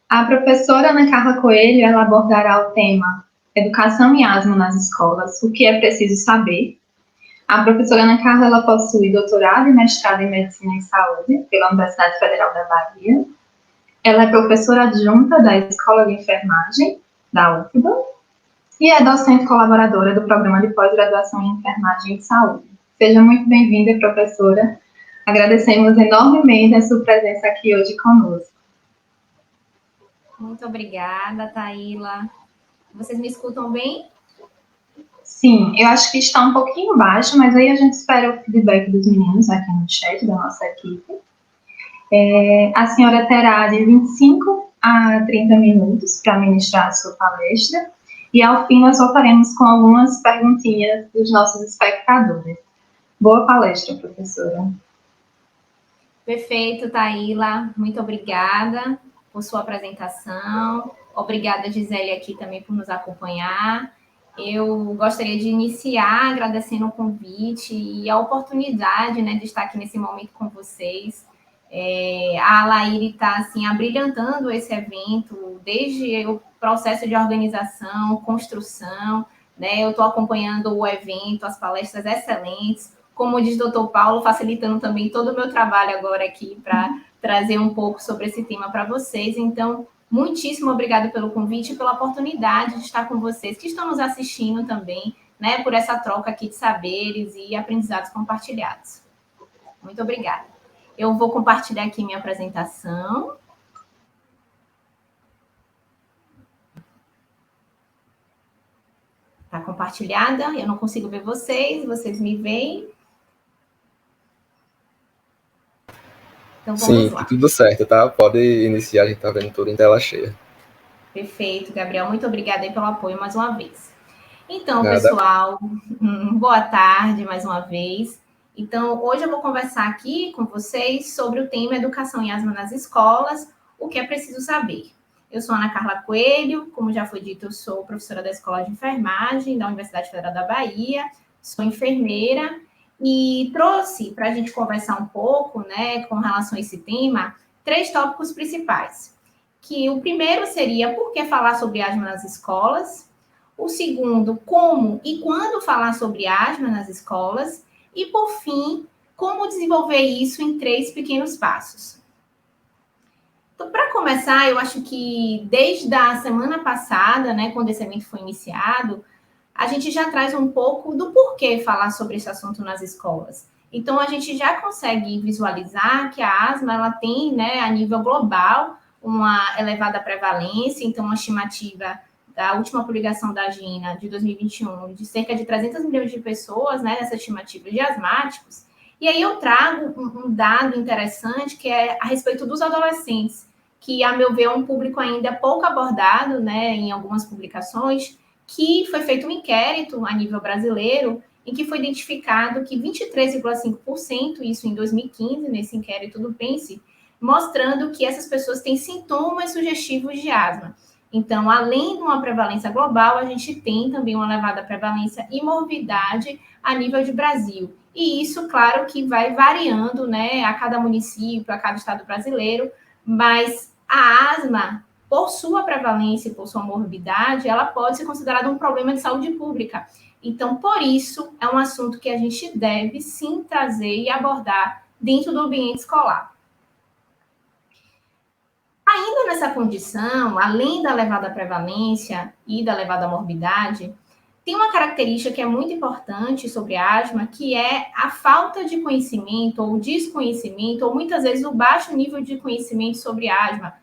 A professora Ana Carla Coelho, ela abordará o tema Educação e Asma nas Escolas, o que é preciso saber. A professora Ana Carla, ela possui doutorado e mestrado em Medicina e Saúde pela Universidade Federal da Bahia. Ela é professora adjunta da Escola de Enfermagem da UFBA e é docente colaboradora do Programa de Pós-Graduação em Enfermagem e Saúde. Seja muito bem-vinda, professora. Agradecemos enormemente a sua presença aqui hoje conosco. Muito obrigada, Taíla. Vocês me escutam bem? Sim, eu acho que está um pouquinho baixo, mas aí a gente espera o feedback dos meninos aqui no chat da nossa equipe. A senhora terá de 25 a 30 minutos para ministrar a sua palestra e, ao fim, nós voltaremos com algumas perguntinhas dos nossos espectadores. Boa palestra, professora. Perfeito, Taíla. Muito obrigada por sua apresentação. Obrigada, Gisele, aqui também por nos acompanhar. Eu gostaria de iniciar agradecendo o convite e a oportunidade, né, de estar aqui nesse momento com vocês. A Alaíre está assim, abrilhantando esse evento, desde o processo de organização, construção, né? Eu estou acompanhando o evento, as palestras excelentes, como diz o doutor Paulo, facilitando também todo o meu trabalho agora aqui para trazer um pouco sobre esse tema para vocês. Então, muitíssimo obrigada pelo convite e pela oportunidade de estar com vocês, que estão nos assistindo também, né, por essa troca aqui de saberes e aprendizados compartilhados. Muito obrigada. Eu vou compartilhar aqui minha apresentação. Está compartilhada? Eu não consigo ver vocês me veem? Então, vamos lá. Sim, tudo certo, tá? Pode iniciar, a gente está vendo tudo em tela cheia. Perfeito, Gabriel. Muito obrigada aí pelo apoio mais uma vez. Então, pessoal, boa tarde mais uma vez. Então, hoje eu vou conversar aqui com vocês sobre o tema Educação e Asma nas Escolas, o que é preciso saber. Eu sou Ana Carla Coelho, como já foi dito, eu sou professora da Escola de Enfermagem da Universidade Federal da Bahia, sou enfermeira e trouxe para a gente conversar um pouco, né, com relação a esse tema, 3 tópicos principais. Que o primeiro seria por que falar sobre asma nas escolas, o segundo, como e quando falar sobre asma nas escolas, e, por fim, como desenvolver isso em 3 pequenos passos. Então, para começar, eu acho que desde a semana passada, né, quando esse evento foi iniciado, a gente já traz um pouco do porquê falar sobre esse assunto nas escolas. Então, a gente já consegue visualizar que a asma ela tem, né, a nível global, uma elevada prevalência, então, uma estimativa da última publicação da GINA de 2021, de cerca de 300 milhões de pessoas, né, nessa estimativa de asmáticos. E aí eu trago um dado interessante, que é a respeito dos adolescentes, que, a meu ver, é um público ainda pouco abordado, né, em algumas publicações, que foi feito um inquérito a nível brasileiro, em que foi identificado que 23,5%, isso em 2015, nesse inquérito do PENSE, mostrando que essas pessoas têm sintomas sugestivos de asma. Então, além de uma prevalência global, a gente tem também uma elevada prevalência e morbidade a nível de Brasil. E isso, claro, que vai variando, né, a cada município, a cada estado brasileiro, mas a asma, por sua prevalência e por sua morbidade, ela pode ser considerada um problema de saúde pública. Então, por isso, é um assunto que a gente deve, sim, trazer e abordar dentro do ambiente escolar. Ainda nessa condição, além da elevada prevalência e da elevada morbidade, tem uma característica que é muito importante sobre a asma, que é a falta de conhecimento ou desconhecimento, ou muitas vezes o baixo nível de conhecimento sobre a asma,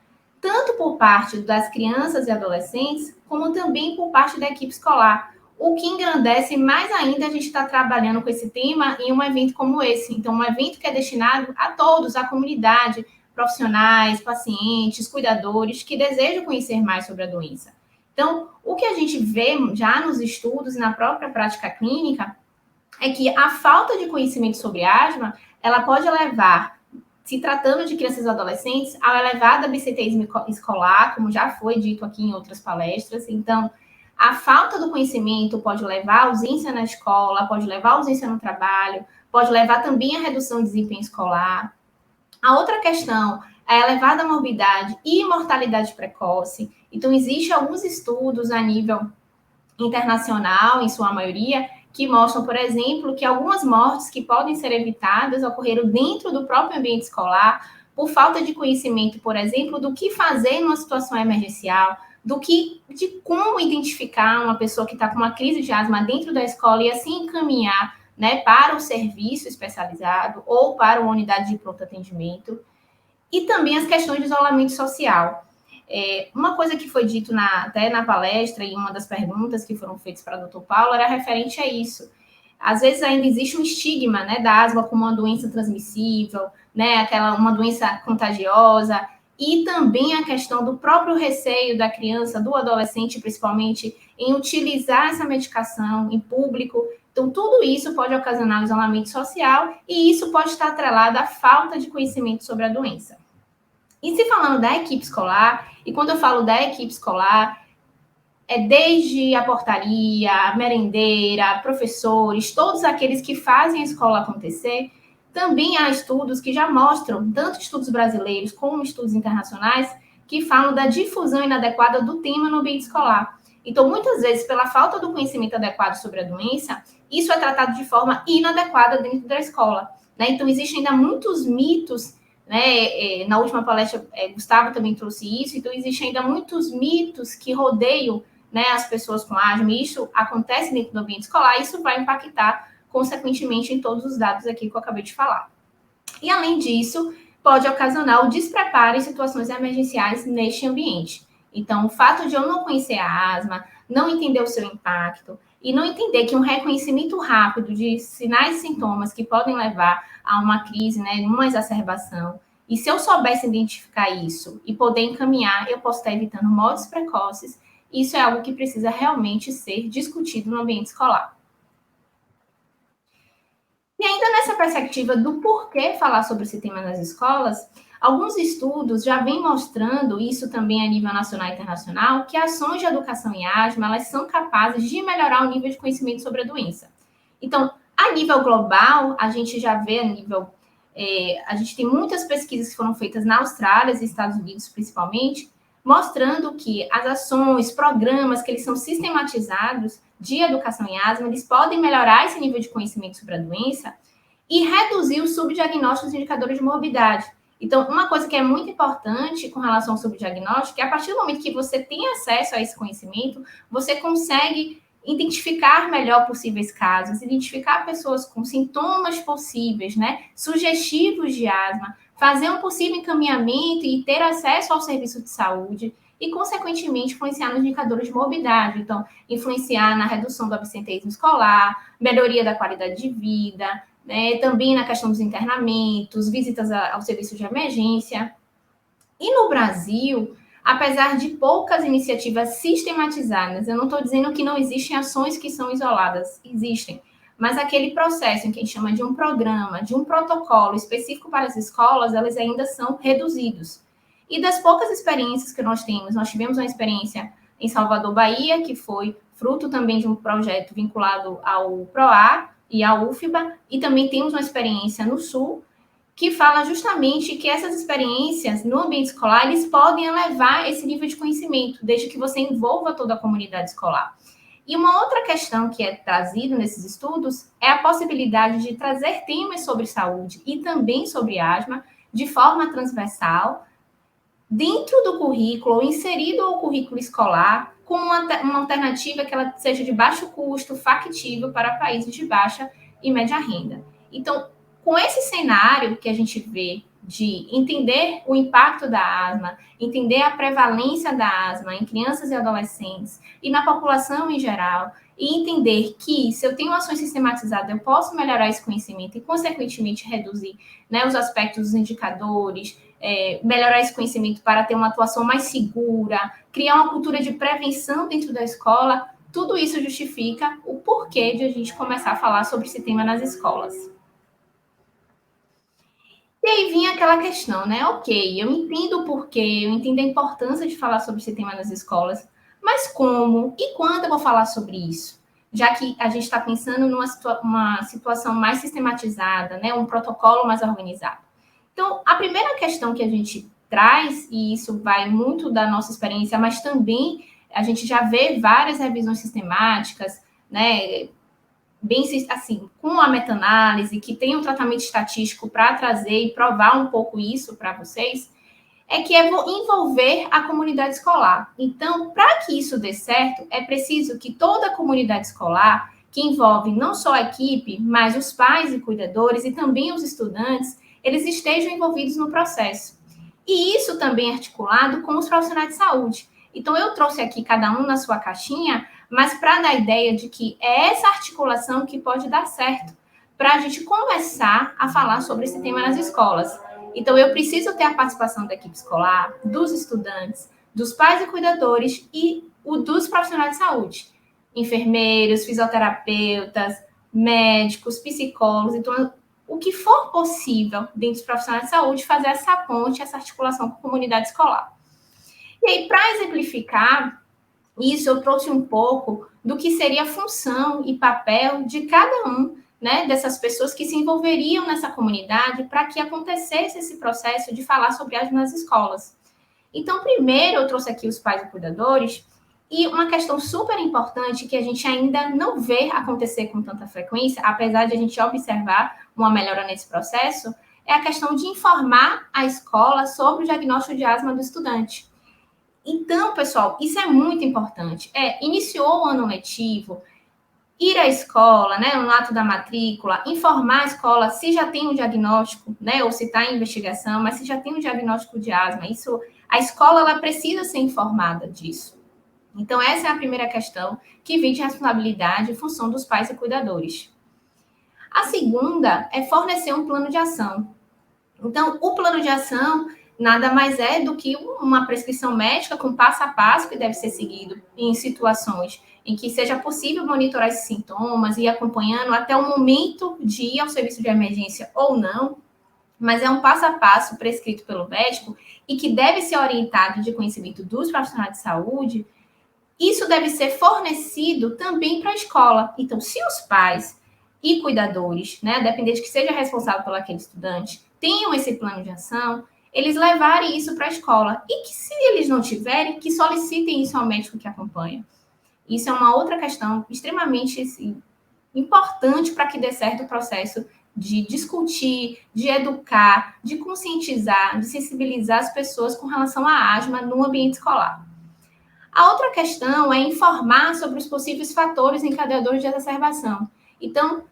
tanto por parte das crianças e adolescentes, como também por parte da equipe escolar. O que engrandece mais ainda a gente está trabalhando com esse tema em um evento como esse. Então, um evento que é destinado a todos, à comunidade, profissionais, pacientes, cuidadores, que desejam conhecer mais sobre a doença. Então, o que a gente vê já nos estudos e na própria prática clínica é que a falta de conhecimento sobre asma, ela pode levar, se tratando de crianças e adolescentes, a elevada absenteísmo escolar, como já foi dito aqui em outras palestras. Então, a falta do conhecimento pode levar à ausência na escola, pode levar à ausência no trabalho, pode levar também à redução do desempenho escolar. A outra questão a elevada morbidade e mortalidade precoce. Então, existem alguns estudos a nível internacional, em sua maioria, que mostram, por exemplo, que algumas mortes que podem ser evitadas ocorreram dentro do próprio ambiente escolar, por falta de conhecimento, por exemplo, do que fazer numa situação emergencial, de como identificar uma pessoa que está com uma crise de asma dentro da escola e assim encaminhar, né, para o serviço especializado ou para uma unidade de pronto atendimento. E também as questões de isolamento social. Uma coisa que foi dito até na palestra, e uma das perguntas que foram feitas para o Dr. Paulo, era referente a isso. Às vezes ainda existe um estigma, né, da asma como uma doença transmissível, né, uma doença contagiosa, e também a questão do próprio receio da criança, do adolescente, principalmente, em utilizar essa medicação em público. Então, tudo isso pode ocasionar isolamento social, e isso pode estar atrelado à falta de conhecimento sobre a doença. E se falando da equipe escolar, e quando eu falo da equipe escolar, é desde a portaria, a merendeira, professores, todos aqueles que fazem a escola acontecer. Também há estudos que já mostram, tanto estudos brasileiros como estudos internacionais, que falam da difusão inadequada do tema no ambiente escolar. Então, muitas vezes, pela falta do conhecimento adequado sobre a doença, isso é tratado de forma inadequada dentro da escola, né? Então, existem ainda muitos mitos, né? Na última palestra, Gustavo também trouxe isso. Então, existem ainda muitos mitos que rodeiam, né, as pessoas com asma, e isso acontece dentro do ambiente escolar, e isso vai impactar, consequentemente, em todos os dados aqui que eu acabei de falar. E, além disso, pode ocasionar o despreparo em situações emergenciais neste ambiente. Então, o fato de eu não conhecer a asma, não entender o seu impacto, e não entender que um reconhecimento rápido de sinais e sintomas que podem levar a uma crise, né, uma exacerbação, e se eu soubesse identificar isso e poder encaminhar, eu posso estar evitando mortes precoces. Isso é algo que precisa realmente ser discutido no ambiente escolar. E ainda nessa perspectiva do porquê falar sobre esse tema nas escolas, alguns estudos já vêm mostrando, isso também a nível nacional e internacional, que ações de educação em asma, elas são capazes de melhorar o nível de conhecimento sobre a doença. Então, a nível global, a gente já vê a gente tem muitas pesquisas que foram feitas na Austrália e Estados Unidos, principalmente, mostrando que as ações, programas que eles são sistematizados de educação em asma, eles podem melhorar esse nível de conhecimento sobre a doença e reduzir os subdiagnósticos e indicadores de morbidade. Então, uma coisa que é muito importante com relação ao subdiagnóstico é a partir do momento que você tem acesso a esse conhecimento, você consegue identificar melhor possíveis casos, identificar pessoas com sintomas possíveis, né, sugestivos de asma, fazer um possível encaminhamento e ter acesso ao serviço de saúde e, consequentemente, influenciar nos indicadores de morbidade. Então, influenciar na redução do absenteísmo escolar, melhoria da qualidade de vida, né, também na questão dos internamentos, visitas ao serviço de emergência. E no Brasil, apesar de poucas iniciativas sistematizadas, eu não estou dizendo que não existem ações que são isoladas, existem, mas aquele processo em que a gente chama de um programa, de um protocolo específico para as escolas, eles ainda são reduzidos. E das poucas experiências que nós tivemos uma experiência em Salvador, Bahia, que foi fruto também de um projeto vinculado ao PROAR e ao UFBA, e também temos uma experiência no Sul, que fala justamente que essas experiências no ambiente escolar, eles podem elevar esse nível de conhecimento, desde que você envolva toda a comunidade escolar. E uma outra questão que é trazida nesses estudos é a possibilidade de trazer temas sobre saúde e também sobre asma de forma transversal, dentro do currículo, ou inserido ao currículo escolar, como uma alternativa que ela seja de baixo custo, factível para países de baixa e média renda. Então, com esse cenário que a gente vê de entender o impacto da asma, entender a prevalência da asma em crianças e adolescentes e na população em geral, e entender que, se eu tenho ações sistematizadas, eu posso melhorar esse conhecimento e, consequentemente, reduzir, né, os aspectos dos indicadores, melhorar esse conhecimento para ter uma atuação mais segura, criar uma cultura de prevenção dentro da escola, tudo isso justifica o porquê de a gente começar a falar sobre esse tema nas escolas. E aí vinha aquela questão, né? Ok, eu entendo o porquê, eu entendo a importância de falar sobre esse tema nas escolas, mas como e quando eu vou falar sobre isso? Já que a gente está pensando numa situação mais sistematizada, né? Um protocolo mais organizado. Então, a primeira questão que a gente traz, e isso vai muito da nossa experiência, mas também a gente já vê várias revisões sistemáticas, né, bem assim, com a meta-análise, que tem um tratamento estatístico para trazer e provar um pouco isso para vocês, é que é envolver a comunidade escolar. Então, para que isso dê certo, é preciso que toda a comunidade escolar, que envolve não só a equipe, mas os pais e cuidadores e também os estudantes, eles estejam envolvidos no processo. E isso também é articulado com os profissionais de saúde. Então, eu trouxe aqui cada um na sua caixinha, mas para dar a ideia de que é essa articulação que pode dar certo, para a gente começar a falar sobre esse tema nas escolas. Então, eu preciso ter a participação da equipe escolar, dos estudantes, dos pais e cuidadores e dos profissionais de saúde. Enfermeiros, fisioterapeutas, médicos, psicólogos. Então, o que for possível dentro dos profissionais de saúde, fazer essa ponte, essa articulação com a comunidade escolar. E aí, para exemplificar isso, eu trouxe um pouco do que seria a função e papel de cada um, né, dessas pessoas que se envolveriam nessa comunidade para que acontecesse esse processo de falar sobre asma nas escolas. Então, primeiro, eu trouxe aqui os pais e cuidadores, e uma questão super importante que a gente ainda não vê acontecer com tanta frequência, apesar de a gente observar uma melhora nesse processo, é a questão de informar a escola sobre o diagnóstico de asma do estudante. Então, pessoal, isso é muito importante. Iniciou o ano letivo, ir à escola, né, no ato da matrícula, informar a escola se já tem um diagnóstico, né, ou se está em investigação, mas se já tem um diagnóstico de asma. Isso, a escola ela precisa ser informada disso. Então, essa é a primeira questão que vem de responsabilidade e função dos pais e cuidadores. A segunda é fornecer um plano de ação. Então, o plano de ação nada mais é do que uma prescrição médica com passo a passo que deve ser seguido em situações em que seja possível monitorar esses sintomas e ir acompanhando até o momento de ir ao serviço de emergência ou não, mas é um passo a passo prescrito pelo médico e que deve ser orientado de conhecimento dos profissionais de saúde. Isso deve ser fornecido também para a escola. Então, se os pais e cuidadores, né, dependente que seja responsável por aquele estudante, tenham esse plano de ação, eles levarem isso para a escola. E que, se eles não tiverem, que solicitem isso ao médico que acompanha. Isso é uma outra questão extremamente assim, importante para que dê certo o processo de discutir, de educar, de conscientizar, de sensibilizar as pessoas com relação à asma no ambiente escolar. A outra questão é informar sobre os possíveis fatores encadeadores de exacerbação. Então,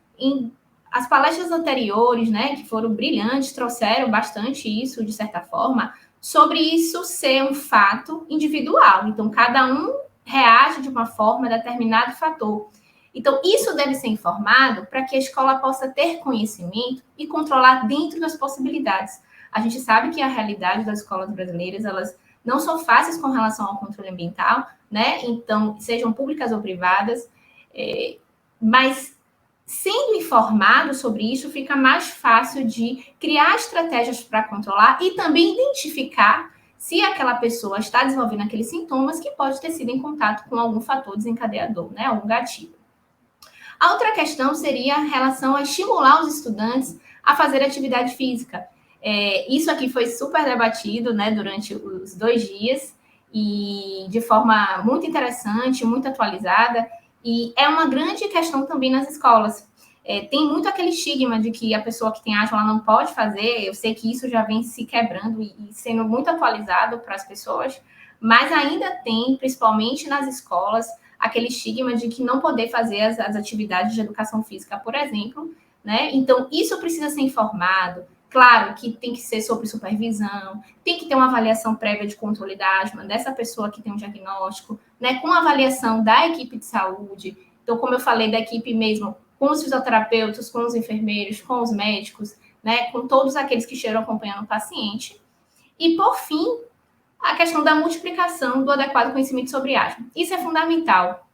as palestras anteriores, né, que foram brilhantes, trouxeram bastante isso, de certa forma, sobre isso ser um fato individual. Então, cada um reage de uma forma a determinado fator. Então, isso deve ser informado para que a escola possa ter conhecimento e controlar dentro das possibilidades. A gente sabe que a realidade das escolas brasileiras, elas não são fáceis com relação ao controle ambiental, né? Então, sejam públicas ou privadas, mas sendo informado sobre isso, fica mais fácil de criar estratégias para controlar e também identificar se aquela pessoa está desenvolvendo aqueles sintomas que pode ter sido em contato com algum fator desencadeador, né? Algum gatilho. A outra questão seria a relação a estimular os estudantes a fazer atividade física. Isso aqui foi super debatido, né, durante os 2 dias e de forma muito interessante, muito atualizada, e é uma grande questão também nas escolas. Tem muito aquele estigma de que a pessoa que tem asma ela não pode fazer, eu sei que isso já vem se quebrando e sendo muito atualizado para as pessoas, mas ainda tem, principalmente nas escolas, aquele estigma de que não poder fazer as atividades de educação física, por exemplo, né? Então, isso precisa ser informado. Claro que tem que ser sobre supervisão, tem que ter uma avaliação prévia de controle da asma dessa pessoa que tem um diagnóstico, né, com avaliação da equipe de saúde. Então, como eu falei, da equipe mesmo, com os fisioterapeutas, com os enfermeiros, com os médicos, né, com todos aqueles que estejam acompanhando o paciente. E, por fim, a questão da multiplicação do adequado conhecimento sobre asma. Isso é fundamental.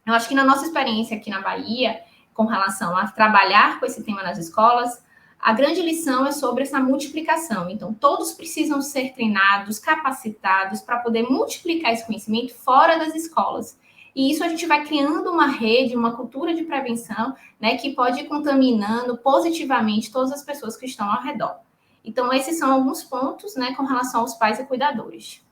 Eu acho que na nossa experiência aqui na Bahia, com relação a trabalhar com esse tema nas escolas, a grande lição é sobre essa multiplicação. Então, todos precisam ser treinados, capacitados para poder multiplicar esse conhecimento fora das escolas. E isso a gente vai criando uma rede, uma cultura de prevenção, né, que pode ir contaminando positivamente todas as pessoas que estão ao redor. Então, esses são alguns pontos, né, com relação aos pais e cuidadores.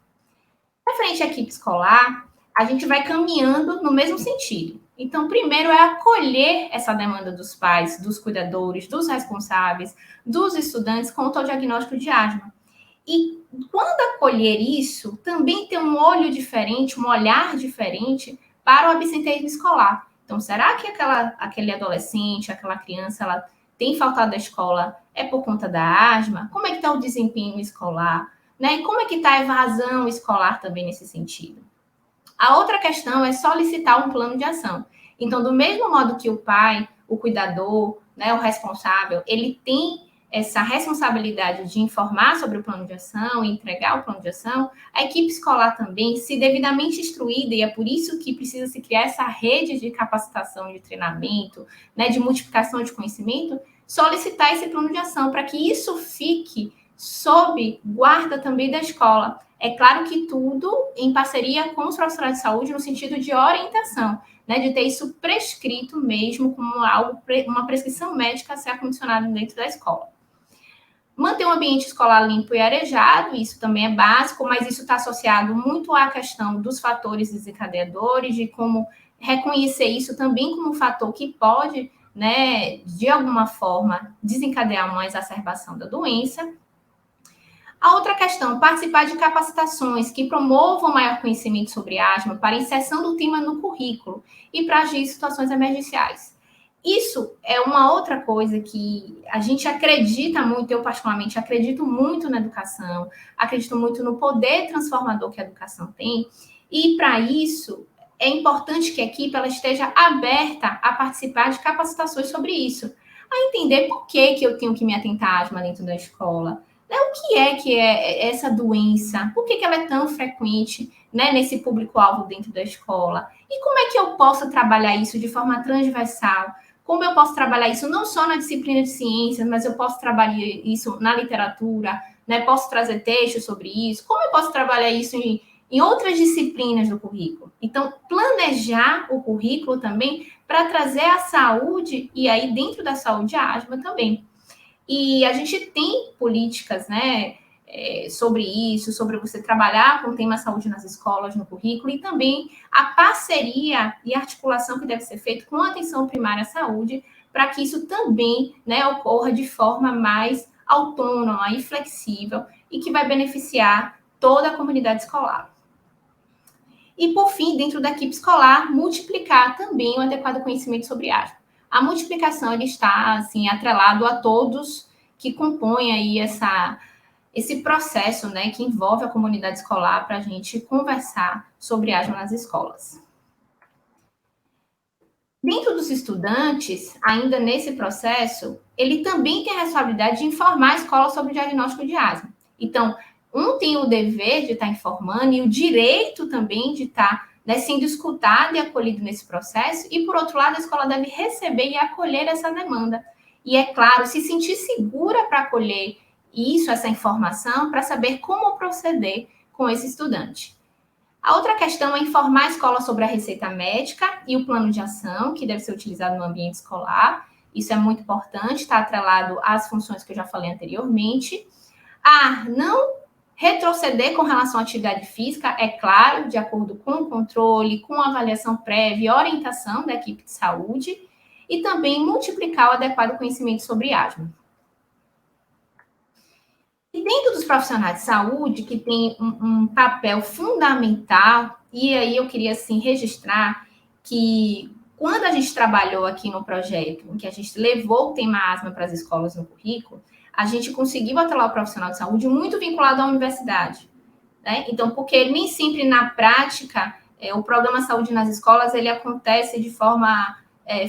Referente à equipe escolar, a gente vai caminhando no mesmo sentido. Então, primeiro é acolher essa demanda dos pais, dos cuidadores, dos responsáveis, dos estudantes quanto ao diagnóstico de asma. E quando acolher isso, também ter um olho diferente, um olhar diferente para o absenteísmo escolar. Então, será que aquele adolescente, aquela criança, ela tem faltado da escola é por conta da asma? Como é que está o desempenho escolar? Né? E como é que está a evasão escolar também nesse sentido? A outra questão é solicitar um plano de ação. Então, do mesmo modo que o pai, o cuidador, né, o responsável, ele tem essa responsabilidade de informar sobre o plano de ação e entregar o plano de ação, a equipe escolar também, se devidamente instruída, e é por isso que precisa se criar essa rede de capacitação, de treinamento, né, de multiplicação de conhecimento, solicitar esse plano de ação para que isso fique sob guarda também da escola. É claro que tudo em parceria com os profissionais de saúde no sentido de orientação, né, de ter isso prescrito mesmo como algo, uma prescrição médica a ser acondicionada dentro da escola. Manter um ambiente escolar limpo e arejado, isso também é básico, mas isso está associado muito à questão dos fatores desencadeadores, de como reconhecer isso também como um fator que pode, né, de alguma forma, desencadear uma exacerbação da doença. A outra questão, participar de capacitações que promovam maior conhecimento sobre asma para inserção do tema no currículo e para agir em situações emergenciais. Isso é uma outra coisa que a gente acredita muito, eu particularmente acredito muito na educação, acredito muito no poder transformador que a educação tem, e para isso é importante que a equipe ela esteja aberta a participar de capacitações sobre isso, a entender por que eu tenho que me atentar à asma dentro da escola, né? O que é essa doença, por que ela é tão frequente, né, nesse público-alvo dentro da escola, e como é que eu posso trabalhar isso de forma transversal. Como eu posso trabalhar isso não só na disciplina de ciências, mas eu posso trabalhar isso na literatura, né? Posso trazer textos sobre isso. Como eu posso trabalhar isso em outras disciplinas do currículo? Então, planejar o currículo também para trazer a saúde, e aí dentro da saúde a asma também. E a gente tem políticas, né, sobre isso, sobre você trabalhar com o tema saúde nas escolas, no currículo, e também a parceria e articulação que deve ser feita com a atenção primária à saúde, para que isso também, né, ocorra de forma mais autônoma e flexível, e que vai beneficiar toda a comunidade escolar. E, por fim, dentro da equipe escolar, multiplicar também o adequado conhecimento sobre asma. A multiplicação ele está assim atrelado a todos que compõem aí esse processo, né, que envolve a comunidade escolar para a gente conversar sobre asma nas escolas. Dentro dos estudantes, ainda nesse processo, ele também tem a responsabilidade de informar a escola sobre o diagnóstico de asma. Então, um tem o dever de estar informando e o direito também de estar, né, sendo escutado e acolhido nesse processo, e, por outro lado, a escola deve receber e acolher essa demanda. E, é claro, se sentir segura para acolher isso, essa informação, para saber como proceder com esse estudante. A outra questão é informar a escola sobre a receita médica e o plano de ação, que deve ser utilizado no ambiente escolar. Isso é muito importante, está atrelado às funções que eu já falei anteriormente. Não retroceder com relação à atividade física, é claro, de acordo com o controle, com a avaliação prévia e orientação da equipe de saúde, e também multiplicar o adequado conhecimento sobre asma. E dentro dos profissionais de saúde, que tem um papel fundamental, e aí eu queria, assim, registrar que quando a gente trabalhou aqui no projeto, em que a gente levou o tema asma para as escolas no currículo, a gente conseguiu atrelar o profissional de saúde muito vinculado à universidade, né? Então, porque nem sempre na prática, o programa Saúde nas Escolas, ele acontece de forma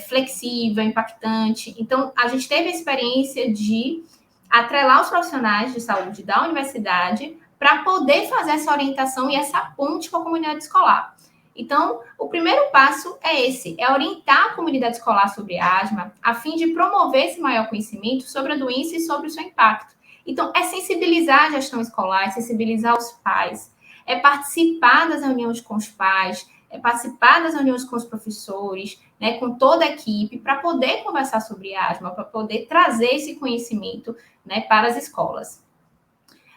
flexível, impactante. Então, a gente teve a experiência de atrelar os profissionais de saúde da universidade para poder fazer essa orientação e essa ponte com a comunidade escolar. Então, o primeiro passo é esse, é orientar a comunidade escolar sobre asma, a fim de promover esse maior conhecimento sobre a doença e sobre o seu impacto. Então, é sensibilizar a gestão escolar, é sensibilizar os pais, é participar das reuniões com os pais, participar das reuniões com os professores, né, com toda a equipe, para poder conversar sobre asma, para poder trazer esse conhecimento, né, para as escolas.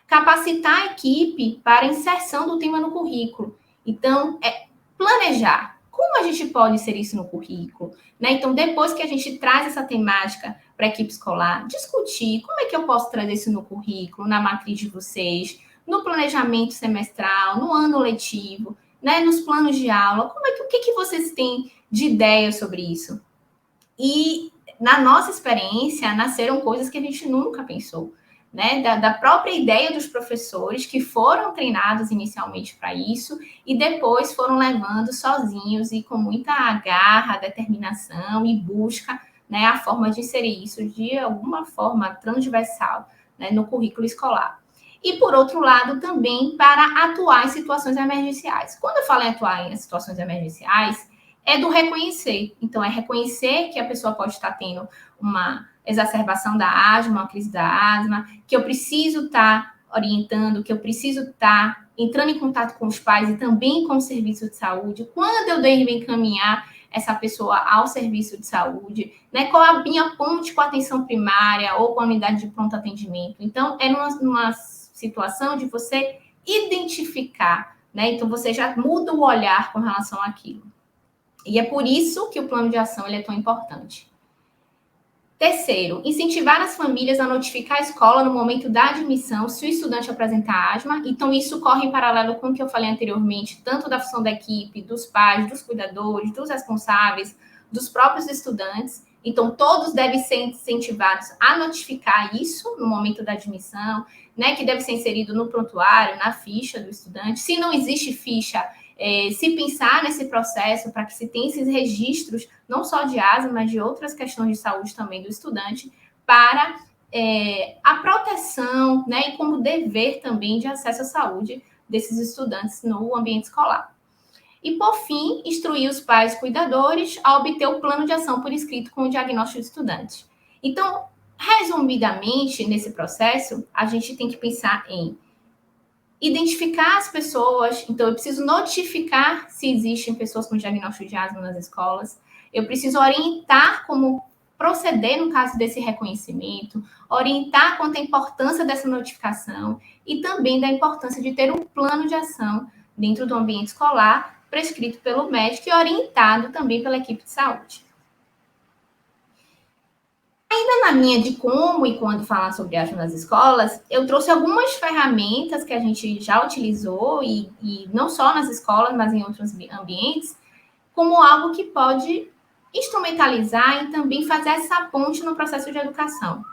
Capacitar a equipe para a inserção do tema no currículo. Então, planejar. Como a gente pode inserir isso no currículo? Né? Então, depois que a gente traz essa temática para a equipe escolar, discutir como é que eu posso trazer isso no currículo, na matriz de vocês, no planejamento semestral, no ano letivo, né? Nos planos de aula. O que vocês têm de ideia sobre isso? E, na nossa experiência, nasceram coisas que a gente nunca pensou. Né, da própria ideia dos professores que foram treinados inicialmente para isso e depois foram levando sozinhos e com muita garra, determinação e busca, né, a forma de inserir isso de alguma forma transversal, né, no currículo escolar. E, por outro lado, também para atuar em situações emergenciais. Quando eu falo em atuar em situações emergenciais, é do reconhecer. Então, é reconhecer que a pessoa pode estar tendo uma exacerbação da asma, uma crise da asma, que eu preciso estar orientando, que eu preciso estar entrando em contato com os pais e também com o serviço de saúde, quando eu devo encaminhar essa pessoa ao serviço de saúde, né? Qual a minha ponte com a atenção primária ou com a unidade de pronto atendimento. Então, é numa situação de você identificar, né? Então, você já muda o olhar com relação àquilo. E é por isso que o plano de ação ele é tão importante. Terceiro, incentivar as famílias a notificar a escola no momento da admissão se o estudante apresentar asma. Então, isso corre em paralelo com o que eu falei anteriormente, tanto da função da equipe, dos pais, dos cuidadores, dos responsáveis, dos próprios estudantes. Então, todos devem ser incentivados a notificar isso no momento da admissão, né, que deve ser inserido no prontuário, na ficha do estudante. Se não existe ficha, se pensar nesse processo para que se tenha esses registros, não só de asma, mas de outras questões de saúde também do estudante, para a proteção, né, e como dever também de acesso à saúde desses estudantes no ambiente escolar. E, por fim, instruir os pais cuidadores a obter o plano de ação por escrito com o diagnóstico do estudante. Então, resumidamente, nesse processo, a gente tem que pensar em identificar as pessoas. Então, eu preciso notificar se existem pessoas com diagnóstico de asma nas escolas. Eu preciso orientar como proceder no caso desse reconhecimento, orientar quanto à importância dessa notificação e também da importância de ter um plano de ação dentro do ambiente escolar, prescrito pelo médico e orientado também pela equipe de saúde. Ainda na linha de como e quando falar sobre asma nas escolas, eu trouxe algumas ferramentas que a gente já utilizou, e não só nas escolas, mas em outros ambientes, como algo que pode instrumentalizar e também fazer essa ponte no processo de educação.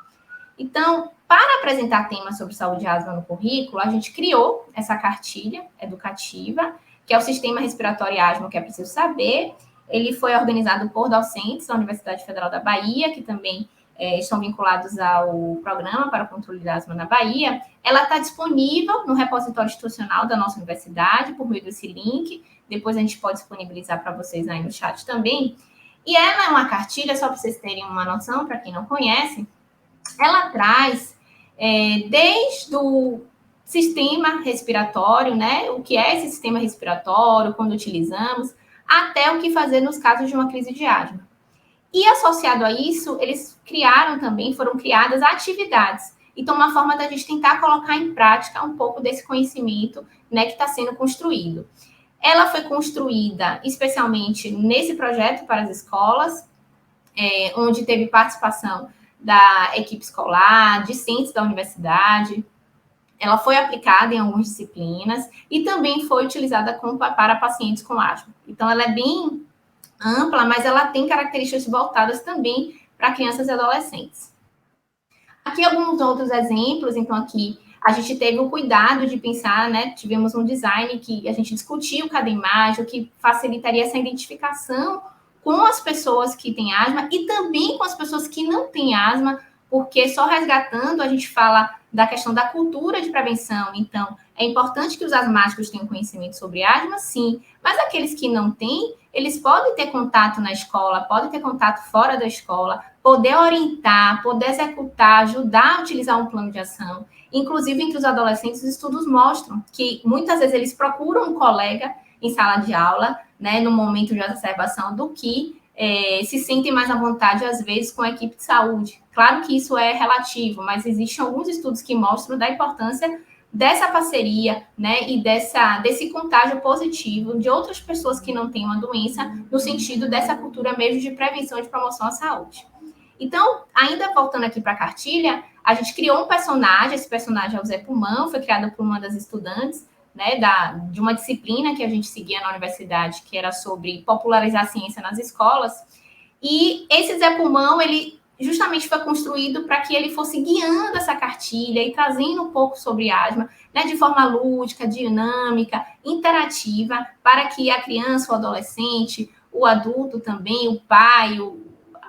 Então, para apresentar temas sobre saúde e asma no currículo, a gente criou essa cartilha educativa, que é o Sistema Respiratório e Asma, que é preciso saber. Ele foi organizado por docentes da Universidade Federal da Bahia, que também estão vinculados ao Programa para o Controle da Asma na Bahia. Ela está disponível no repositório institucional da nossa universidade, por meio desse link. Depois a gente pode disponibilizar para vocês aí no chat também. E ela é uma cartilha, só para vocês terem uma noção, para quem não conhece, ela traz desde o sistema respiratório, né? O que é esse sistema respiratório, quando utilizamos, até o que fazer nos casos de uma crise de asma. E associado a isso, eles foram criadas atividades. Então, uma forma da gente tentar colocar em prática um pouco desse conhecimento, né, que está sendo construído. Ela foi construída especialmente nesse projeto para as escolas, onde teve participação da equipe escolar, discentes da universidade. Ela foi aplicada em algumas disciplinas e também foi utilizada para pacientes com asma. Então, ela é bem ampla, mas ela tem características voltadas também para crianças e adolescentes. Aqui alguns outros exemplos. Então, aqui a gente teve o cuidado de pensar, né? Tivemos um design que a gente discutiu cada imagem, o que facilitaria essa identificação com as pessoas que têm asma e também com as pessoas que não têm asma, porque só resgatando a gente fala da questão da cultura de prevenção. Então, é importante que os asmáticos tenham conhecimento sobre asma, sim, mas aqueles que não têm, eles podem ter contato na escola, podem ter contato fora da escola, poder orientar, poder executar, ajudar a utilizar um plano de ação. Inclusive, entre os adolescentes, os estudos mostram que muitas vezes eles procuram um colega em sala de aula, né, no momento de exacerbação, do que se sentem mais à vontade, às vezes, com a equipe de saúde. Claro que isso é relativo, mas existem alguns estudos que mostram da importância dessa parceria, né, e desse contágio positivo de outras pessoas que não têm uma doença, no sentido dessa cultura mesmo de prevenção e de promoção à saúde. Então, ainda voltando aqui para a cartilha, a gente criou um personagem, esse personagem é o Zé Pulmão, foi criado por uma das estudantes, né, de uma disciplina que a gente seguia na universidade, que era sobre popularizar a ciência nas escolas, e esse Zé Pulmão, ele justamente foi construído para que ele fosse guiando essa cartilha e trazendo um pouco sobre asma, né, de forma lúdica, dinâmica, interativa, para que a criança, o adolescente, o adulto também, o pai,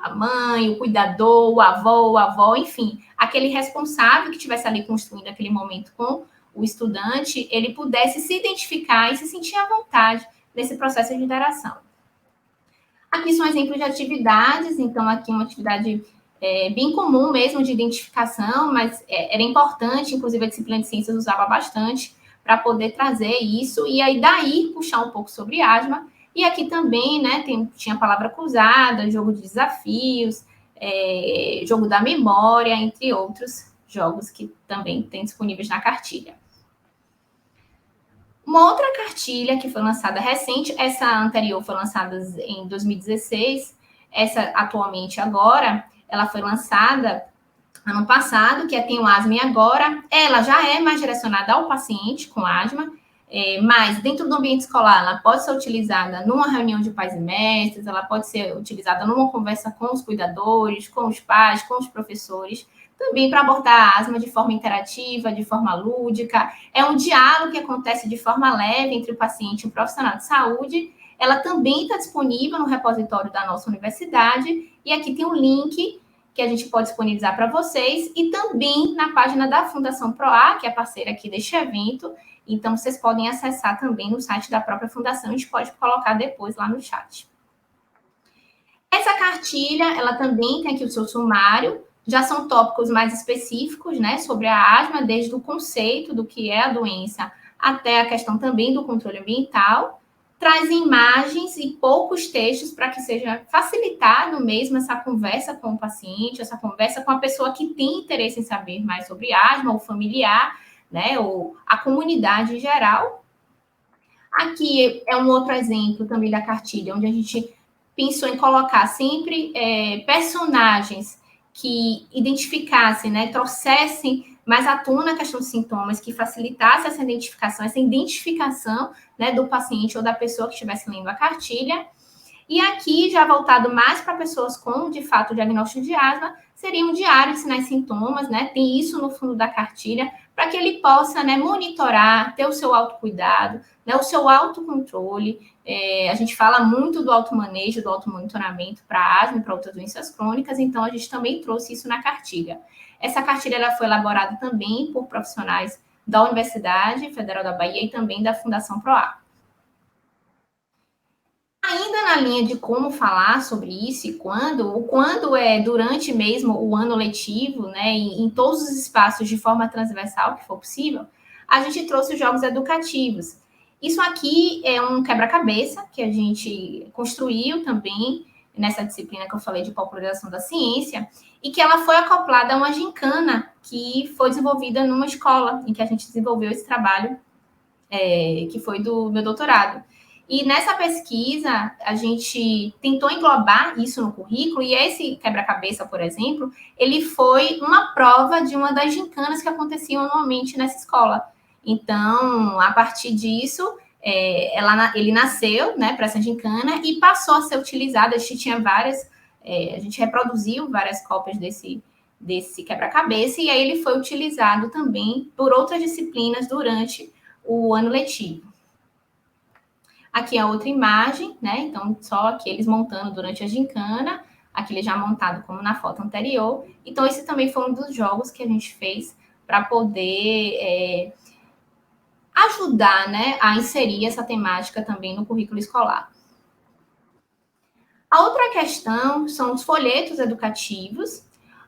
a mãe, o cuidador, o avó, enfim, aquele responsável que estivesse ali construindo aquele momento com o estudante, ele pudesse se identificar e se sentir à vontade nesse processo de interação. Aqui são exemplos de atividades, então aqui uma atividade bem comum mesmo de identificação, mas era importante, inclusive a disciplina de ciências usava bastante para poder trazer isso, e aí daí puxar um pouco sobre asma. E aqui também, né, tinha palavra cruzada, jogo de desafios, jogo da memória, entre outros jogos que também tem disponíveis na cartilha. Uma outra cartilha que foi lançada recente, essa anterior foi lançada em 2016, essa atualmente agora, ela foi lançada ano passado, que é Tenho Asma e Agora. Ela já é mais direcionada ao paciente com asma, mas dentro do ambiente escolar, ela pode ser utilizada numa reunião de pais e mestres, ela pode ser utilizada numa conversa com os cuidadores, com os pais, com os professores, também para abordar a asma de forma interativa, de forma lúdica. É um diálogo que acontece de forma leve entre o paciente e o profissional de saúde. Ela também está disponível no repositório da nossa universidade, e aqui tem um link que a gente pode disponibilizar para vocês, e também na página da Fundação PROA, que é parceira aqui deste evento. Então, vocês podem acessar também no site da própria Fundação, a gente pode colocar depois lá no chat. Essa cartilha, ela também tem aqui o seu sumário, já são tópicos mais específicos, né, sobre a asma, desde o conceito do que é a doença até a questão também do controle ambiental. Traz imagens e poucos textos para que seja facilitado mesmo essa conversa com o paciente, essa conversa com a pessoa que tem interesse em saber mais sobre asma, ou familiar, né, ou a comunidade em geral. Aqui é um outro exemplo também da cartilha, onde a gente pensou em colocar sempre personagens que identificassem, né, trouxessem mais à tona a questão dos sintomas, que facilitasse essa identificação, né, do paciente ou da pessoa que estivesse lendo a cartilha. E aqui, já voltado mais para pessoas com, de fato, diagnóstico de asma, seria um diário de sinais e sintomas, né? Tem isso no fundo da cartilha, para que ele possa, né, monitorar, ter o seu autocuidado, né, o seu autocontrole. A gente fala muito do automanejo, do automonitoramento para asma e para outras doenças crônicas, então a gente também trouxe isso na cartilha. Essa cartilha ela foi elaborada também por profissionais da Universidade Federal da Bahia e também da Fundação PROA. Ainda na linha de como falar sobre isso e quando é durante mesmo o ano letivo, né, em todos os espaços de forma transversal que for possível, a gente trouxe os jogos educativos. Isso aqui é um quebra-cabeça que a gente construiu também nessa disciplina que eu falei de popularização da ciência, e que ela foi acoplada a uma gincana que foi desenvolvida numa escola, em que a gente desenvolveu esse trabalho, que foi do meu doutorado. E nessa pesquisa, a gente tentou englobar isso no currículo, e esse quebra-cabeça, por exemplo, ele foi uma prova de uma das gincanas que aconteciam anualmente nessa escola. Então, a partir disso, ele nasceu, né, para essa gincana e passou a ser utilizado. A gente tinha a gente reproduziu várias cópias desse quebra-cabeça, e aí ele foi utilizado também por outras disciplinas durante o ano letivo. Aqui é outra imagem, né? Então, só aqueles montando durante a gincana, aquele já montado como na foto anterior. Então, esse também foi um dos jogos que a gente fez para poder ajudar, né, a inserir essa temática também no currículo escolar. A outra questão são os folhetos educativos.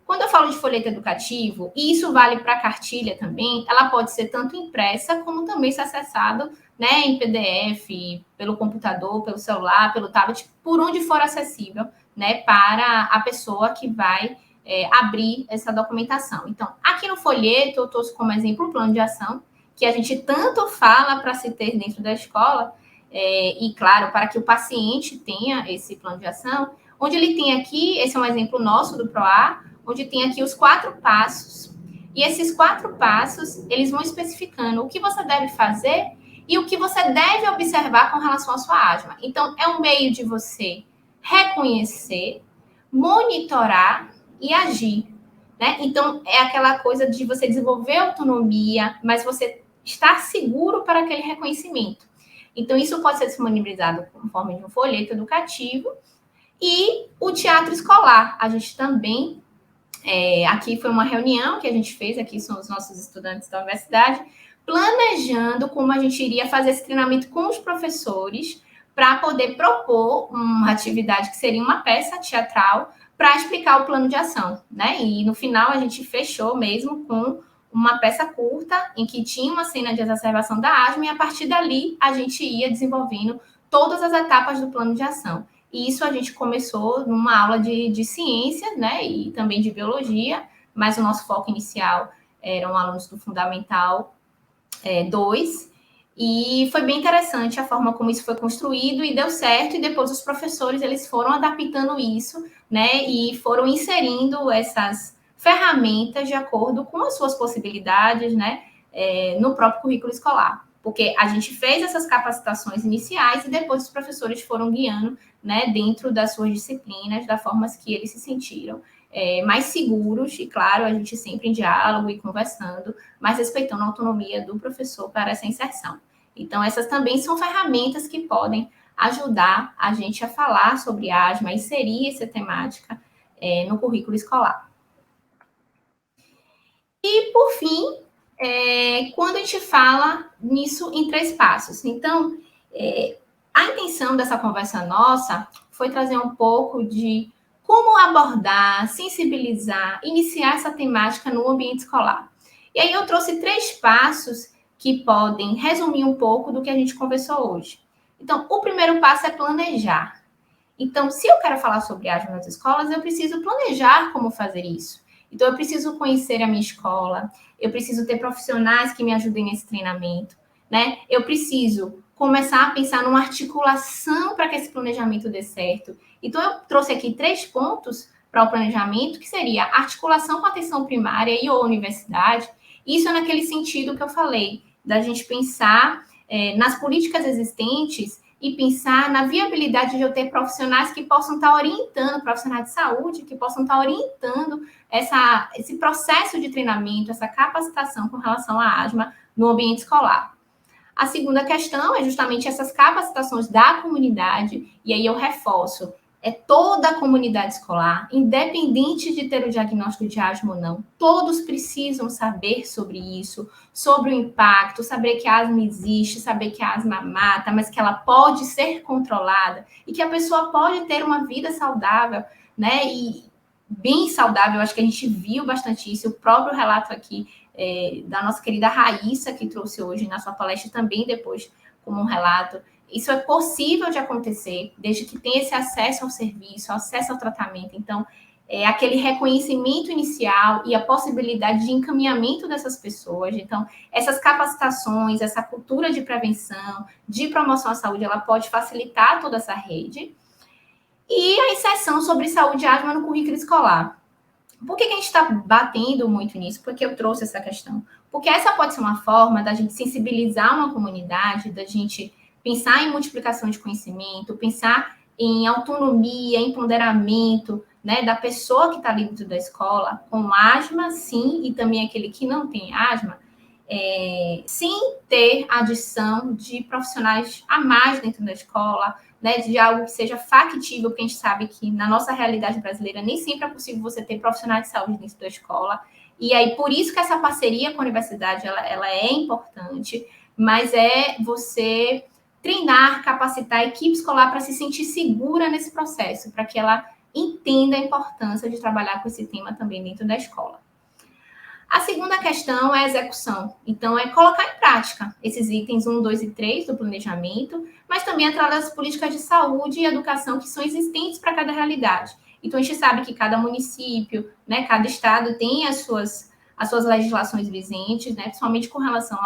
Quando eu falo de folheto educativo, e isso vale para a cartilha também, ela pode ser tanto impressa como também ser acessado, né, em PDF, pelo computador, pelo celular, pelo tablet, por onde for acessível, né, para a pessoa que vai abrir essa documentação. Então, aqui no folheto, eu trouxe como exemplo o plano de ação, que a gente tanto fala para se ter dentro da escola, e, claro, para que o paciente tenha esse plano de ação, onde ele tem aqui, esse é um exemplo nosso do PROA, onde tem aqui os 4 passos. E esses 4 passos, eles vão especificando o que você deve fazer e o que você deve observar com relação à sua asma. Então, é um meio de você reconhecer, monitorar e agir, né? Então, é aquela coisa de você desenvolver autonomia, mas você estar seguro para aquele reconhecimento. Então, isso pode ser disponibilizado como forma de um folheto educativo. E o teatro escolar, a gente também, aqui foi uma reunião que a gente fez, aqui são os nossos estudantes da universidade, planejando como a gente iria fazer esse treinamento com os professores para poder propor uma atividade que seria uma peça teatral para explicar o plano de ação, né? E no final a gente fechou mesmo com uma peça curta em que tinha uma cena de exacerbação da asma e a partir dali a gente ia desenvolvendo todas as etapas do plano de ação. E isso a gente começou numa aula de ciência, né, e também de biologia, mas o nosso foco inicial eram alunos do Fundamental 2, e foi bem interessante a forma como isso foi construído e deu certo, e depois os professores eles foram adaptando isso, né, e foram inserindo essas ferramentas de acordo com as suas possibilidades, né, no próprio currículo escolar. Porque a gente fez essas capacitações iniciais e depois os professores foram guiando, né, dentro das suas disciplinas, da forma que eles se sentiram mais seguros, e claro, a gente sempre em diálogo e conversando, mas respeitando a autonomia do professor para essa inserção. Então, essas também são ferramentas que podem ajudar a gente a falar sobre asma, inserir essa temática no currículo escolar. E, por fim, quando a gente fala nisso em 3 passos. Então, a intenção dessa conversa nossa foi trazer um pouco de como abordar, sensibilizar, iniciar essa temática no ambiente escolar. E aí eu trouxe 3 passos que podem resumir um pouco do que a gente conversou hoje. Então, o primeiro passo é planejar. Então, se eu quero falar sobre asma nas escolas, eu preciso planejar como fazer isso. Então, eu preciso conhecer a minha escola, eu preciso ter profissionais que me ajudem nesse treinamento, né? Eu preciso começar a pensar numa articulação para que esse planejamento dê certo. Então, eu trouxe aqui 3 pontos para o planejamento, que seria articulação com a atenção primária e ou universidade. Isso é naquele sentido que eu falei, da gente pensar nas políticas existentes e pensar na viabilidade de eu ter profissionais que possam estar orientando, profissionais de saúde, que possam estar orientando esse processo de treinamento, essa capacitação com relação à asma no ambiente escolar. A segunda questão é justamente essas capacitações da comunidade, e aí eu reforço, toda a comunidade escolar, independente de ter o diagnóstico de asma ou não, todos precisam saber sobre isso, sobre o impacto, saber que a asma existe, saber que a asma mata, mas que ela pode ser controlada e que a pessoa pode ter uma vida saudável, né? E bem saudável, acho que a gente viu bastante isso, o próprio relato aqui da nossa querida Raíssa, que trouxe hoje na sua palestra também depois como um relato. Isso é possível de acontecer, desde que tenha esse acesso ao serviço, acesso ao tratamento. Então, aquele reconhecimento inicial e a possibilidade de encaminhamento dessas pessoas. Então, essas capacitações, essa cultura de prevenção, de promoção à saúde, ela pode facilitar toda essa rede. E a inserção sobre saúde e asma no currículo escolar. Por que a gente está batendo muito nisso? Porque eu trouxe essa questão. Porque essa pode ser uma forma da gente sensibilizar uma comunidade, da gente pensar em multiplicação de conhecimento, pensar em autonomia, em empoderamento, né, da pessoa que está dentro da escola, com asma, sim, e também aquele que não tem asma, sem ter adição de profissionais a mais dentro da escola, né, de algo que seja factível, porque a gente sabe que na nossa realidade brasileira nem sempre é possível você ter profissionais de saúde dentro da escola, e aí por isso que essa parceria com a universidade ela é importante, mas você treinar, capacitar a equipe escolar para se sentir segura nesse processo, para que ela entenda a importância de trabalhar com esse tema também dentro da escola. A segunda questão é a execução. Então, é colocar em prática esses itens 1, 2 e 3 do planejamento, mas também através das políticas de saúde e educação que são existentes para cada realidade. Então, a gente sabe que cada município, né, cada estado tem as suas legislações vigentes, né, principalmente com relação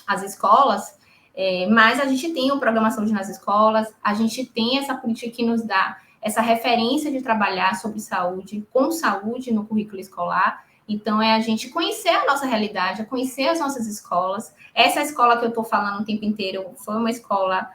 às escolas, mas a gente tem o Programa Saúde nas escolas, a gente tem essa política que nos dá essa referência de trabalhar sobre saúde, com saúde no currículo escolar. Então, é a gente conhecer a nossa realidade, conhecer as nossas escolas. Essa escola que eu estou falando o tempo inteiro foi uma escola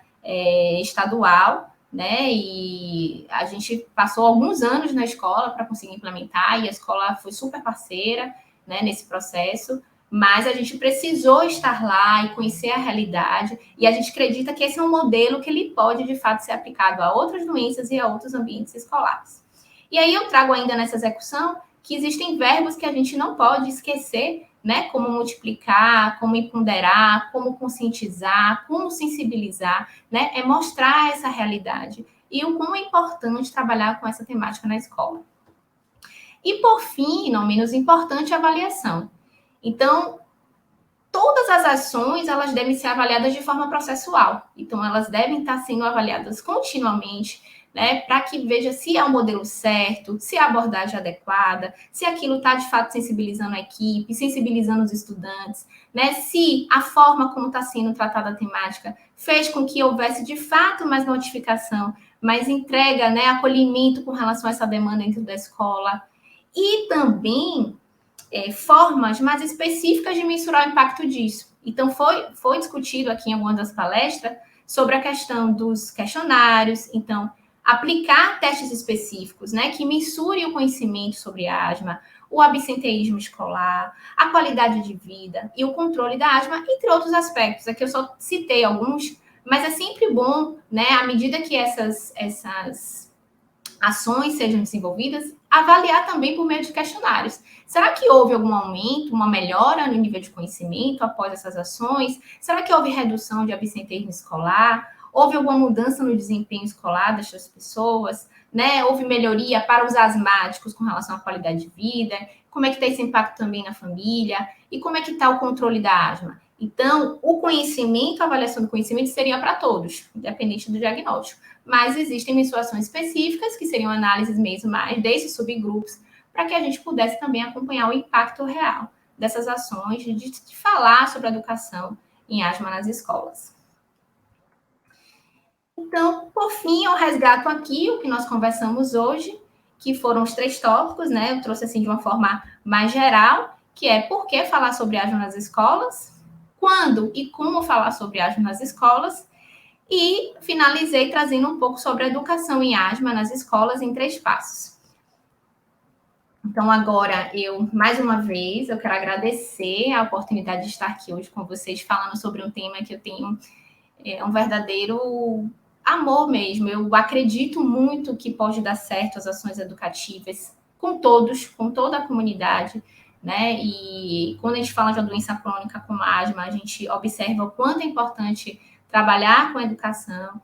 estadual, né? E a gente passou alguns anos na escola para conseguir implementar, e a escola foi super parceira, né, nesse processo, mas a gente precisou estar lá e conhecer a realidade, e a gente acredita que esse é um modelo que ele pode, de fato, ser aplicado a outras doenças e a outros ambientes escolares. E aí eu trago ainda nessa execução que existem verbos que a gente não pode esquecer, né? Como multiplicar, como empoderar, como conscientizar, como sensibilizar, né? É mostrar essa realidade e o quão é importante trabalhar com essa temática na escola. E, por fim, não menos importante, a avaliação. Então, todas as ações, elas devem ser avaliadas de forma processual. Então, elas devem estar sendo avaliadas continuamente, né, para que veja se é o modelo certo, se é a abordagem adequada, se aquilo está, de fato, sensibilizando a equipe, sensibilizando os estudantes, né, se a forma como está sendo tratada a temática fez com que houvesse, de fato, mais notificação, mais entrega, né, acolhimento com relação a essa demanda dentro da escola. E também formas mais específicas de mensurar o impacto disso. Então, foi discutido aqui em algumas das palestras sobre a questão dos questionários. Então, aplicar testes específicos, né, que mensurem o conhecimento sobre asma, o absenteísmo escolar, a qualidade de vida e o controle da asma, entre outros aspectos. Aqui eu só citei alguns, mas é sempre bom, né, à medida que essas ações sejam desenvolvidas, avaliar também por meio de questionários. Será que houve algum aumento, uma melhora no nível de conhecimento após essas ações? Será que houve redução de absenteísmo escolar? Houve alguma mudança no desempenho escolar dessas pessoas, né? Houve melhoria para os asmáticos com relação à qualidade de vida? Como é que está esse impacto também na família? E como é que está o controle da asma? Então, o conhecimento, a avaliação do conhecimento seria para todos, independente do diagnóstico. Mas existem mensurações específicas, que seriam análises mesmo mais desses subgrupos, para que a gente pudesse também acompanhar o impacto real dessas ações, de falar sobre a educação em asma nas escolas. Então, por fim, eu resgato aqui o que nós conversamos hoje, que foram os 3 tópicos, né? Eu trouxe assim de uma forma mais geral, que é por que falar sobre asma nas escolas, quando e como falar sobre asma nas escolas, e finalizei trazendo um pouco sobre a educação em asma nas escolas em 3 passos. Então, agora, mais uma vez, eu quero agradecer a oportunidade de estar aqui hoje com vocês, falando sobre um tema que eu tenho um verdadeiro amor mesmo. Eu acredito muito que pode dar certo as ações educativas com todos, com toda a comunidade, né? E quando a gente fala de uma doença crônica como a asma, a gente observa o quanto é importante trabalhar com a educação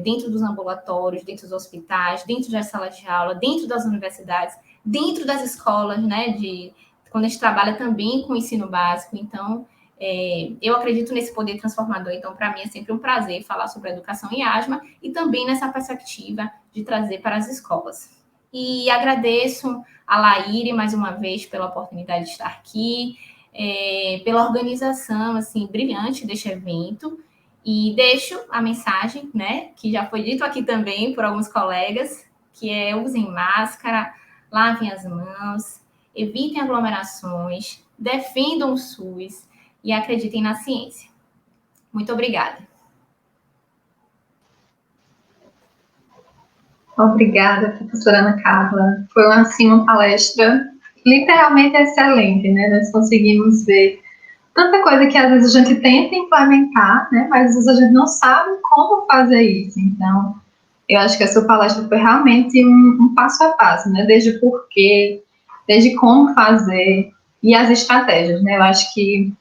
dentro dos ambulatórios, dentro dos hospitais, dentro das salas de aula, dentro das universidades, dentro das escolas, né? Quando a gente trabalha também com o ensino básico. Então, eu acredito nesse poder transformador. Então, para mim, é sempre um prazer falar sobre a educação em asma e também nessa perspectiva de trazer para as escolas. E agradeço a Laíre, mais uma vez, pela oportunidade de estar aqui, pela organização, assim, brilhante deste evento. E deixo a mensagem, né, que já foi dito aqui também por alguns colegas, que é: usem máscara, lavem as mãos, evitem aglomerações, defendam o SUS e acreditem na ciência. Muito obrigada. Obrigada, professora Ana Carla. Foi assim, uma palestra literalmente excelente, né? Nós conseguimos ver tanta coisa que às vezes a gente tenta implementar, né? Mas às vezes a gente não sabe como fazer isso. Então, eu acho que a sua palestra foi realmente um passo a passo, né? Desde o porquê, desde como fazer e as estratégias, né? Eu acho que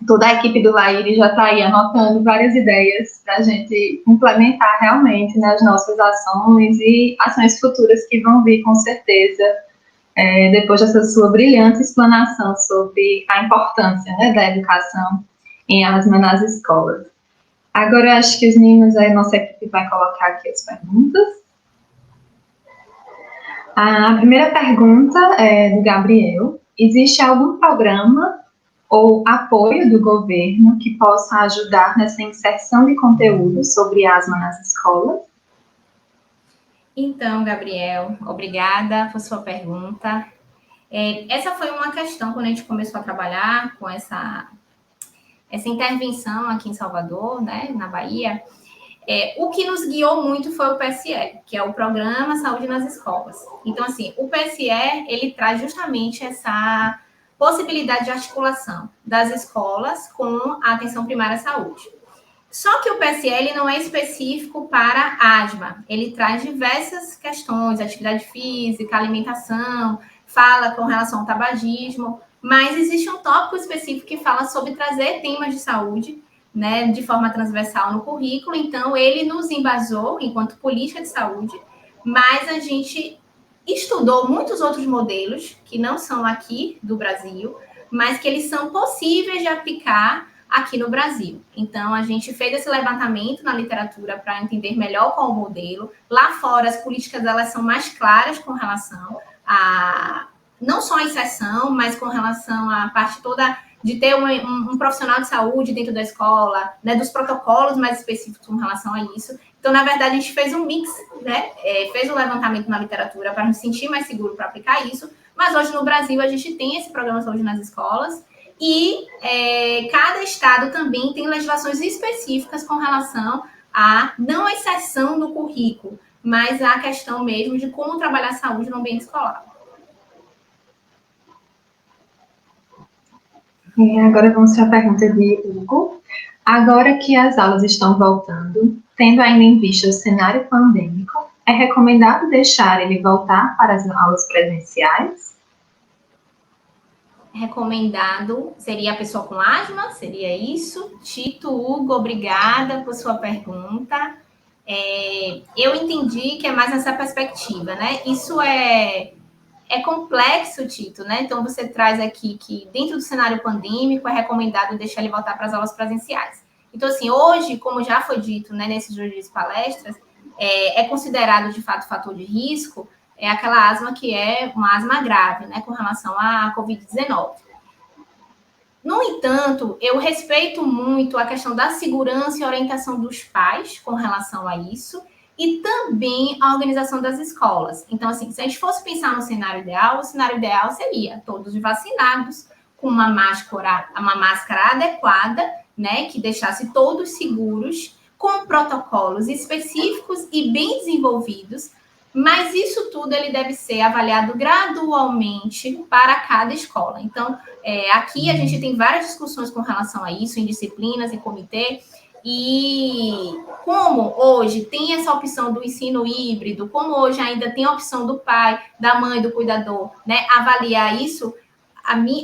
toda a equipe do LAIRE já está aí anotando várias ideias para a gente implementar realmente nas nossas ações e ações futuras que vão vir com certeza, depois dessa sua brilhante explanação sobre a importância, né, da educação em asma nas escolas. Agora eu acho que os meninos, a nossa equipe vai colocar aqui as perguntas. A primeira pergunta é do Gabriel. Existe algum programa ou apoio do governo que possa ajudar nessa inserção de conteúdo sobre asma nas escolas? Então, Gabriel, obrigada por sua pergunta. Essa foi uma questão quando a gente começou a trabalhar com essa intervenção aqui em Salvador, né, na Bahia. O que nos guiou muito foi o PSE, que é o Programa Saúde nas Escolas. Então, assim, o PSE, ele traz justamente essa possibilidade de articulação das escolas com a atenção primária à saúde. Só que o PSL não é específico para asma. Ele traz diversas questões, atividade física, alimentação, fala com relação ao tabagismo, mas existe um tópico específico que fala sobre trazer temas de saúde, né, de forma transversal no currículo. Então, ele nos embasou enquanto política de saúde, mas a gente estudou muitos outros modelos que não são aqui do Brasil, mas que eles são possíveis de aplicar aqui no Brasil. Então, a gente fez esse levantamento na literatura para entender melhor qual o modelo. Lá fora, as políticas elas são mais claras com relação a não só a inserção, mas com relação à parte toda de ter um profissional de saúde dentro da escola, né, dos protocolos mais específicos com relação a isso. Então, na verdade, a gente fez um mix, né, fez um levantamento na literatura para nos sentir mais seguro para aplicar isso, mas hoje no Brasil a gente tem esse programa Saúde nas Escolas, e cada estado também tem legislações específicas com relação a, não a inserção no currículo, mas a questão mesmo de como trabalhar a saúde no ambiente escolar. Agora vamos para a pergunta de Hugo. Agora que as aulas estão voltando, tendo ainda em vista o cenário pandêmico, é recomendado deixar ele voltar para as aulas presenciais? Recomendado seria a pessoa com asma? Seria isso? Tito, Hugo, obrigada por sua pergunta. Eu entendi que é mais nessa perspectiva, né? Isso é complexo, Tito, né? Então, você traz aqui que dentro do cenário pandêmico é recomendado deixar ele voltar para as aulas presenciais. Então, assim, hoje, como já foi dito, né, nesses dias de palestras, é considerado, de fato, fator de risco aquela asma que é uma asma grave, né, com relação à Covid-19. No entanto, eu respeito muito a questão da segurança e orientação dos pais com relação a isso, e também a organização das escolas. Então, assim, se a gente fosse pensar no cenário ideal, o cenário ideal seria todos vacinados, com uma máscara adequada, né, que deixasse todos seguros, com protocolos específicos e bem desenvolvidos, mas isso tudo ele deve ser avaliado gradualmente para cada escola. Então, aqui a gente tem várias discussões com relação a isso, em disciplinas, em comitê, e como hoje tem essa opção do ensino híbrido, como hoje ainda tem a opção do pai, da mãe, do cuidador, né, avaliar isso,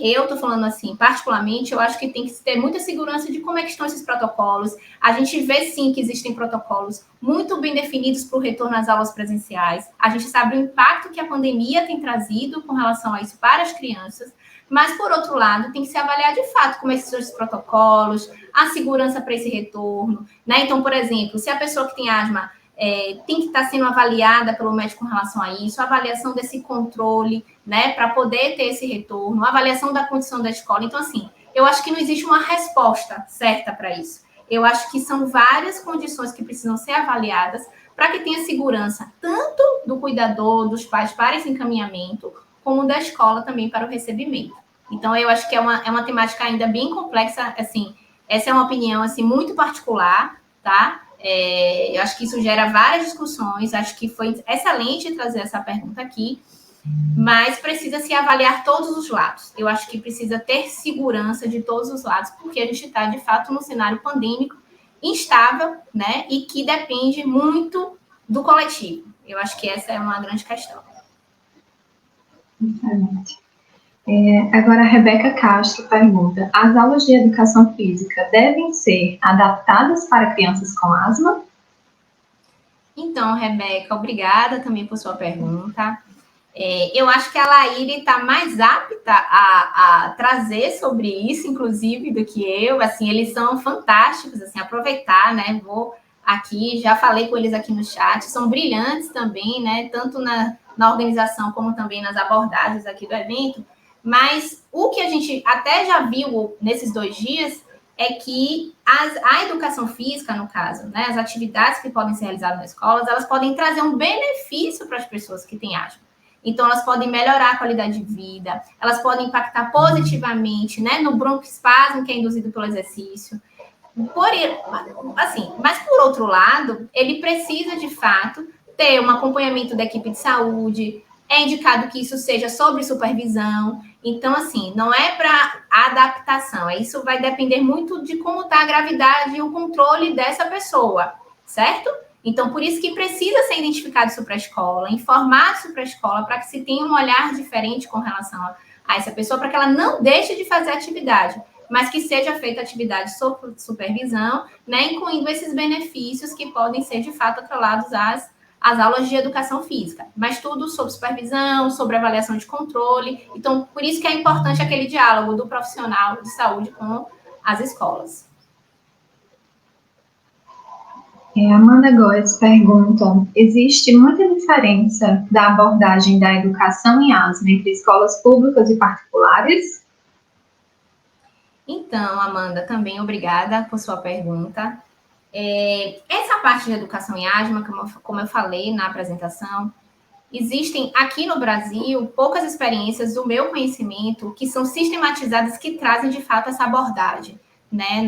eu estou falando assim, particularmente, eu acho que tem que ter muita segurança de como é que estão esses protocolos. A gente vê, sim, que existem protocolos muito bem definidos para o retorno às aulas presenciais. A gente sabe o impacto que a pandemia tem trazido com relação a isso para as crianças, mas, por outro lado, tem que se avaliar de fato como são esses protocolos, a segurança para esse retorno, né? Então, por exemplo, se a pessoa que tem asma tem que estar sendo avaliada pelo médico com relação a isso, a avaliação desse controle, né, para poder ter esse retorno, a avaliação da condição da escola. Então, assim, eu acho que não existe uma resposta certa para isso. Eu acho que são várias condições que precisam ser avaliadas para que tenha segurança, tanto do cuidador, dos pais para esse encaminhamento, como da escola também para o recebimento. Então, eu acho que é uma temática ainda bem complexa, assim, essa é uma opinião, assim, muito particular, tá? Eu acho que isso gera várias discussões, acho que foi excelente trazer essa pergunta aqui, mas precisa se avaliar todos os lados. Eu acho que precisa ter segurança de todos os lados, porque a gente está, de fato, num cenário pandêmico instável, né, e que depende muito do coletivo. Eu acho que essa é uma grande questão. Excelente. Agora, a Rebeca Castro pergunta: as aulas de educação física devem ser adaptadas para crianças com asma? Então, Rebeca, obrigada também por sua pergunta. Eu acho que a Laíre está mais apta a trazer sobre isso, inclusive, do que eu. Assim, eles são fantásticos, assim, aproveitar, né? Vou aqui, já falei com eles aqui no chat, são brilhantes também, né? Tanto na organização como também nas abordagens aqui do evento. Mas o que a gente até já viu nesses 2 dias é que a educação física, no caso, né, as atividades que podem ser realizadas nas escolas, elas podem trazer um benefício para as pessoas que têm asma. Então, elas podem melhorar a qualidade de vida, elas podem impactar positivamente, né, no broncoespasmo que é induzido pelo exercício. Mas por outro lado, ele precisa, de fato, ter um acompanhamento da equipe de saúde, é indicado que isso seja sobre supervisão. Então, assim, não é para adaptação, isso vai depender muito de como está a gravidade e o controle dessa pessoa, certo? Então, por isso que precisa ser identificado isso para a escola, informado isso para a escola, para que se tenha um olhar diferente com relação a essa pessoa, para que ela não deixe de fazer atividade, mas que seja feita atividade sob supervisão, né, incluindo esses benefícios que podem ser, de fato, atrelados às aulas de educação física, mas tudo sob supervisão, sobre avaliação de controle. Então, por isso que é importante aquele diálogo do profissional de saúde com as escolas. Amanda Góes pergunta: existe muita diferença da abordagem da educação em asma entre escolas públicas e particulares? Então, Amanda, também obrigada por sua pergunta. Essa parte de educação em asma, como eu falei na apresentação, existem aqui no Brasil poucas experiências do meu conhecimento que são sistematizadas, que trazem de fato essa abordagem, né,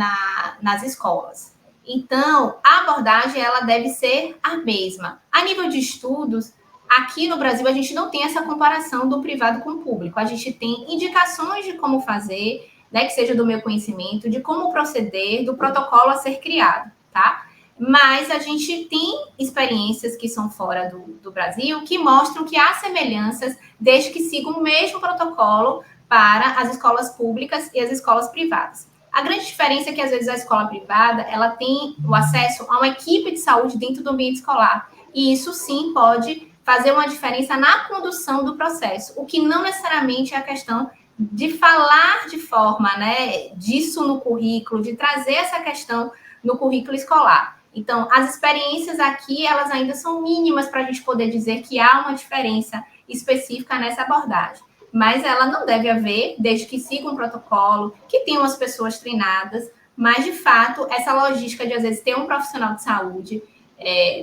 nas escolas. Então, a abordagem ela deve ser a mesma. A nível de estudos, aqui no Brasil a gente não tem essa comparação do privado com o público. A gente tem indicações de como fazer, né, que seja do meu conhecimento, de como proceder, do protocolo a ser criado, tá? Mas a gente tem experiências que são fora do Brasil que mostram que há semelhanças, desde que sigam o mesmo protocolo para as escolas públicas e as escolas privadas. A grande diferença é que, às vezes, a escola privada ela tem o acesso a uma equipe de saúde dentro do ambiente escolar. E isso, sim, pode fazer uma diferença na condução do processo, o que não necessariamente é a questão de falar de forma, né, disso no currículo, de trazer essa questão no currículo escolar. Então, as experiências aqui, elas ainda são mínimas para a gente poder dizer que há uma diferença específica nessa abordagem. Mas ela não deve haver, desde que siga um protocolo, que tenham as pessoas treinadas, mas, de fato, essa logística de, às vezes, ter um profissional de saúde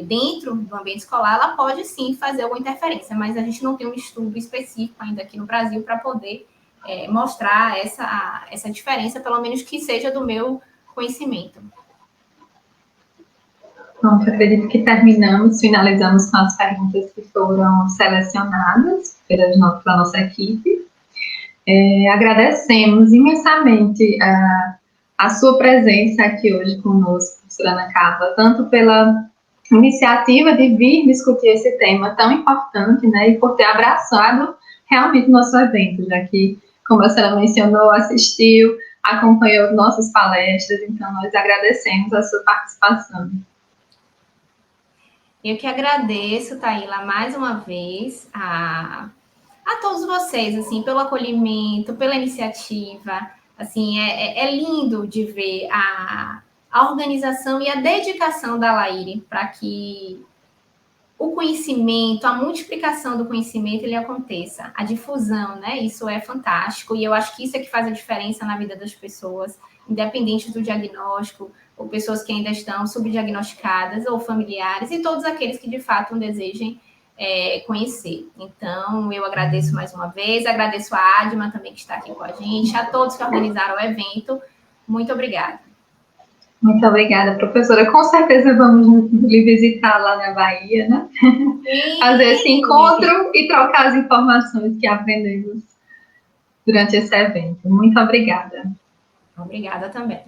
dentro do ambiente escolar, ela pode, sim, fazer alguma interferência, mas a gente não tem um estudo específico ainda aqui no Brasil para poder mostrar essa diferença, pelo menos que seja do meu conhecimento. Pronto, acredito que finalizamos com as perguntas que foram selecionadas pela nossa equipe. Agradecemos imensamente a sua presença aqui hoje conosco, professora Ana Carla, tanto pela iniciativa de vir discutir esse tema tão importante, né, e por ter abraçado realmente o nosso evento, já que, como a senhora mencionou, assistiu, acompanhou nossas palestras, então nós agradecemos a sua participação. Eu que agradeço, Taíla, mais uma vez a todos vocês, assim, pelo acolhimento, pela iniciativa. Assim, é lindo de ver a organização e a dedicação da Laíre para que o conhecimento, a multiplicação do conhecimento, ele aconteça. A difusão, né? Isso é fantástico. E eu acho que isso é que faz a diferença na vida das pessoas, independente do diagnóstico, ou pessoas que ainda estão subdiagnosticadas, ou familiares, e todos aqueles que, de fato, desejem conhecer. Então, eu agradeço mais uma vez, agradeço a Adma também, que está aqui com a gente, a todos que organizaram o evento. Muito obrigada. Muito obrigada, professora. Com certeza vamos lhe visitar lá na Bahia, né? Sim. Fazer esse encontro e trocar as informações que aprendemos durante esse evento. Muito obrigada. Obrigada também.